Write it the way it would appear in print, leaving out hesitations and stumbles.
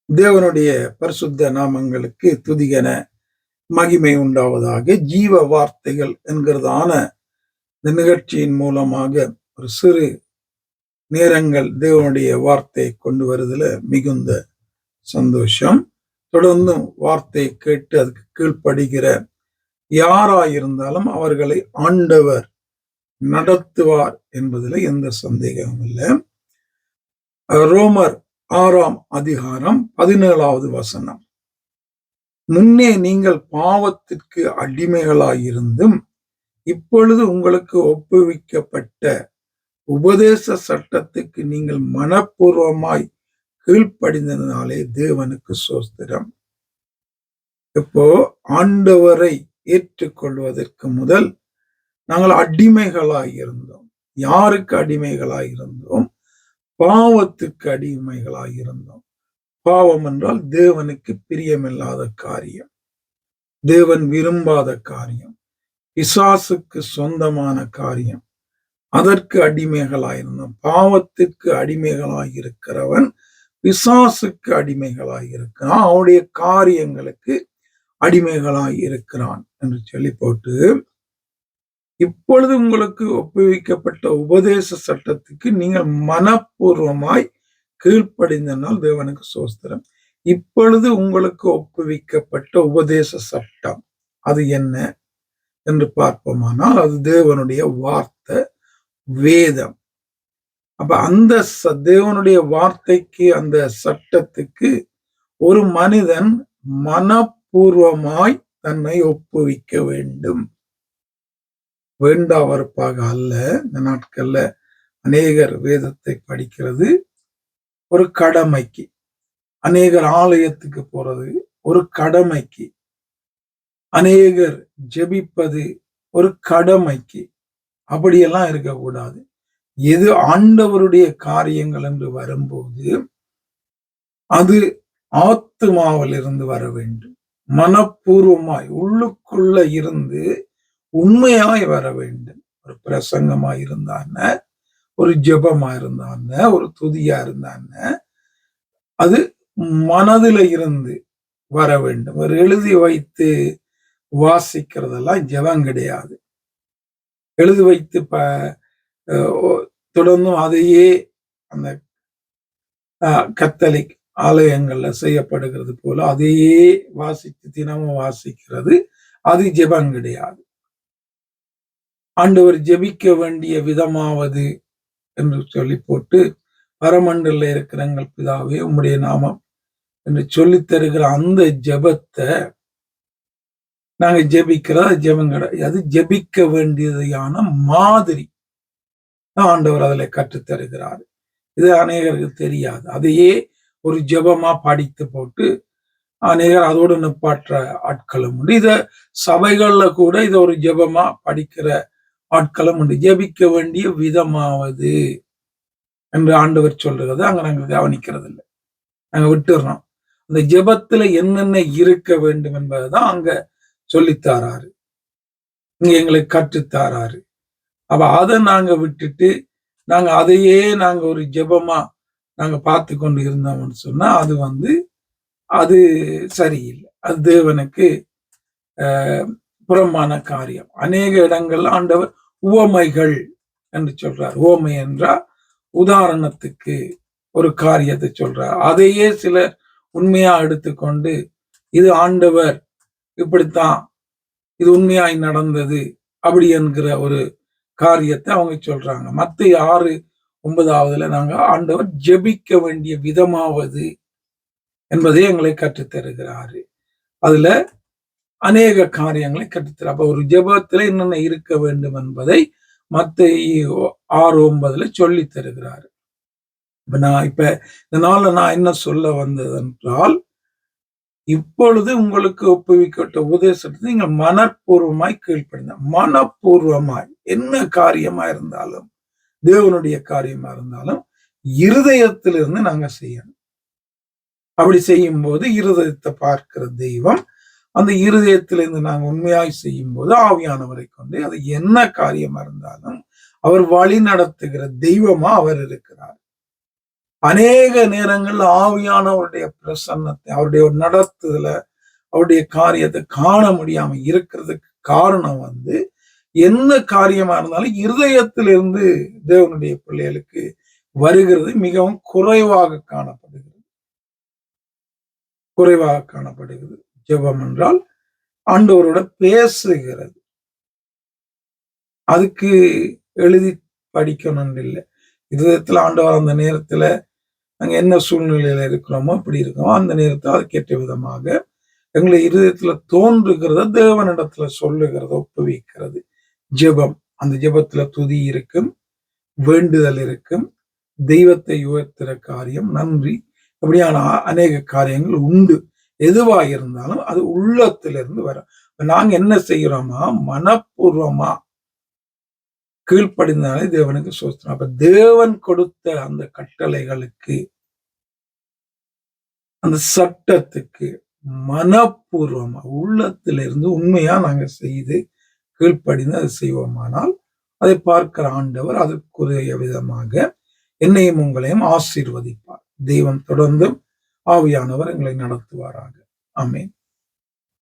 தேவனுடைய பரிசுத்த நாமங்களுக்கு துதிகன மகிமை உண்டாவதாக. ஜீவ வார்த்தைகள் என்கிறதான இந்த நிகழ்ச்சியின் மூலமாக ஒரு சிறு நேரங்கள் தேவனுடைய வார்த்தையை கொண்டு வருதுல மிகுந்த சந்தோஷம். தொடர்ந்து வார்த்தையை கேட்டு அதுக்கு கீழ்ப்படுகிற யாராயிருந்தாலும் அவர்களை ஆண்டவர் நடத்துவார் என்பதில் எந்த சந்தேகமும் இல்லை. ரோமர் 6ஆம் அதிகாரம் 17வது வசனம். முன்னே நீங்கள் பாவத்திற்கு அடிமைகளாயிருந்தும் இப்பொழுது உங்களுக்கு ஒப்புவிக்கப்பட்ட உபதேச சட்டத்துக்கு நீங்கள் மனப்பூர்வமாய் கீழ்ப்படிந்ததினாலே தேவனுக்கு ஸ்தோத்திரம். இப்போ ஆண்டவரை ஏற்றுக்கொள்வதற்கு முதல் நாங்கள் அடிமைகளாயிருந்தோம். யாருக்கு அடிமைகளாயிருந்தோம்? பாவத்துக்கு அடிமைகளாயிருந்தோம். பாவம் என்றால் தேவனுக்கு பிரியமில்லாத காரியம், தேவன் விரும்பாத காரியம், பிசாசுக்கு சொந்தமான காரியம். அதற்கு அடிமைகளாயிருந்தோம். பாவத்திற்கு அடிமைகளாயிருக்கிறவன் பிசாசுக்கு அடிமைகளாயிருக்கிறான், அவனுடைய காரியங்களுக்கு அடிமைகளாயிருக்கிறான் என்று சொல்லி போட்டு, இப்பொழுது உங்களுக்கு ஒப்புவிக்கப்பட்ட உபதேச சட்டத்துக்கு நீங்கள் மனப்பூர்வமாய் கீழ்ப்படிந்தனால் தேவனுக்கு ஸ்தோத்திரம். இப்பொழுது உங்களுக்கு ஒப்புவிக்கப்பட்ட உபதேச சட்டம் அது என்ன என்று பார்ப்போமானால் அது தேவனுடைய வார்த்தை, வேதம். அப்ப அந்த தேவனுடைய வார்த்தைக்கு, அந்த சட்டத்துக்கு ஒரு மனிதன் மனப்பூர்வமாய் தன்னை ஒப்புவிக்க வேண்டும். வேண்டாவற்பாக அல்ல. இந்த நாட்கள்ல அநேகர் வேதத்தை படிக்கிறது ஒரு கடமைக்கு, அநேகர் ஆலயத்துக்கு போறது ஒரு கடமைக்கு, அநேகர் ஜெபிப்பது ஒரு கடமைக்கு. அப்படியெல்லாம் இருக்கக்கூடாது. எது ஆண்டவருடைய காரியங்கள் என்று வரும்போது அது ஆத்துமாவில் இருந்து வர வேண்டும். மனப்பூர்வமாய் உள்ளுக்குள்ள இருந்து உண்மையாய் வர வேண்டும். ஒரு பிரசங்கமா இருந்தான, ஒரு ஜெபமா இருந்தான, ஒரு துதியா இருந்தான, அது மனதில இருந்து வர வேண்டும். ஒரு எழுதி வைத்து வாசிக்கிறதெல்லாம் ஜெபம் கிடையாது. எழுதி வைத்து தொடர்ந்தும் அதையே அந்த கத்தலிக் ஆலயங்கள்ல செய்யப்படுகிறது போல அதையே வாசித்து தினமும் வாசிக்கிறது, அது ஜெபம் கிடையாது. ஆண்டவர் ஜெபிக்க வேண்டிய விதமாவது என்று சொல்லி போட்டு, பரமண்டல இருக்கிற எங்கள் பிதாவே உம்முடைய நாமம் என்று சொல்லி தருகிற அந்த ஜெபத்தை நாங்க ஜெபிக்கிறோம். அது ஜெபம் கிடையாது. அது ஜெபிக்க வேண்டியதையான மாதிரி ஆண்டவர் அதில் கற்றுத்தருகிறார். இது அநேகருக்கு தெரியாது. அதையே ஒரு ஜெபமா படித்து போட்டு அநேகர் அதோடு நிப்பாற்ற ஆட்களும் உண்டு. இத சபைகள்ல கூட இதை ஒரு ஜெபமா படிக்கிற ஆட்களும் உண்டு. ஜெபிக்க வேண்டிய விதமாவது என்று ஆண்டவர் சொல்றது அங்க நாங்க கவனிக்கிறது இல்லை, நாங்க விட்டுறோம். அந்த ஜெபத்துல என்னென்ன இருக்க வேண்டும் என்பதுதான் அங்க சொல்லித்தாராரு, இங்க எங்களுக்கு கற்றுத்தாராரு. அப்ப அதை நாங்க விட்டுட்டு நாங்க அதையே நாங்க ஒரு ஜெபமா நாங்க பார்த்து கொண்டு இருந்தோம்னு சொன்னா அது சரியில்லை. அது தேவனுக்கு புறம்பான காரியம். அநேக இடங்கள்ல ஆண்டவர் உவமைகள் என்று சொல்றார். உவமை என்றால் உதாரணத்துக்கு ஒரு காரியத்தை சொல்றார். அதையே சிலர் உண்மையா எடுத்துக்கொண்டு இது ஆண்டவர் இப்படித்தான், இது உண்மையாய் நடந்தது அப்படி என்கிற ஒரு காரியத்தை அவங்க சொல்றாங்க. மத்தேயு 6:9 நாங்க ஆண்டவர் ஜெபிக்க வேண்டிய விதமாவது என்பதை எங்களை கற்றுத்தருகிறாரு. அதுல அநேக காரியங்களை கற்றுத்தர. அப்ப ஒரு ஜெபத்துல என்னென்ன இருக்க வேண்டும் என்பதை மத்தேயு 6:9 சொல்லி தருகிறாரு. இப்ப இந்த நாள்ல நான் என்ன சொல்ல வந்தது என்றால், இப்பொழுது உங்களுக்கு ஒப்புவிக்கப்பட்ட உபதேசத்தை நீங்கள் மனப்பூர்வமாய் கீழ்ப்படிங்க. மனப்பூர்வமாய் என்ன காரியமா இருந்தாலும், தேவனுடைய காரியமா இருந்தாலும் இருதயத்திலிருந்து நாங்க செய்யணும். அப்படி செய்யும் போது இருதயத்தை பார்க்கிற தெய்வம், அந்த இருதயத்திலிருந்து நாங்க உண்மையாய் செய்யும் போது ஆவியானவரை கொண்டு அது என்ன காரியமா இருந்தாலும் அவர் வழி நடத்துகிற தெய்வமா அவர் இருக்கிறார். அநேக நேரங்கள்ல ஆவியானவருடைய பிரசன்னத்தை, அவருடைய நடத்துதல, அவருடைய காரியத்தை காண முடியாம இருக்கிறதுக்கு காரணம் என்ன காரியமா இருந்தாலும் இருதயத்திலிருந்து தேவனுடைய பிள்ளைகளுக்கு வருகிறது மிகவும் குறைவாக காணப்படுகிறது. ஜெபம் என்றால் ஆண்டவரோட பேசுகிறது. அதுக்கு எழுதி படிக்கணும் இல்லை. இருதயத்துல ஆண்டவர் அந்த நேரத்துல நாங்க என்ன சூழ்நிலையில இருக்கிறோமோ அப்படி இருக்கோமோ அந்த நேரத்தில் அதுக்கேற்ற விதமாக எங்களை இருதயத்துல தோன்றுகிறத தேவனிடத்துல சொல்லுகிறத ஒப்புவிக்கிறது ஜெபம். அந்த ஜெபத்துல துதி இருக்கும், வேண்டுதல் இருக்கும், தெய்வத்தை உயர்த்துற காரியம், நன்றி, அப்படியான அநேக காரியங்கள் உண்டு. எதுவா இருந்தாலும் அது உள்ளத்திலிருந்து வரும். நாங்க என்ன செய்யறோமா, மனப்பூர்வமா கீழ்ப்படிந்தாலே தேவனுக்கு சோஸ்திரம். அப்ப தேவன் கொடுத்த அந்த கட்டளைகளுக்கு, அந்த சட்டத்துக்கு மனப்பூர்வமா உள்ளத்திலிருந்து உண்மையா நாங்க செய்து கீழ்ப்படிந்து அதை செய்வோமானால் அதை பார்க்கிற ஆண்டவர் அதற்குரிய விதமாக என்னையும் உங்களையும் ஆசீர்வதிப்பார். தெய்வம் தொடர்ந்தும் ஆவியானவர் எங்களை நடத்துவாராக. ஆமென்.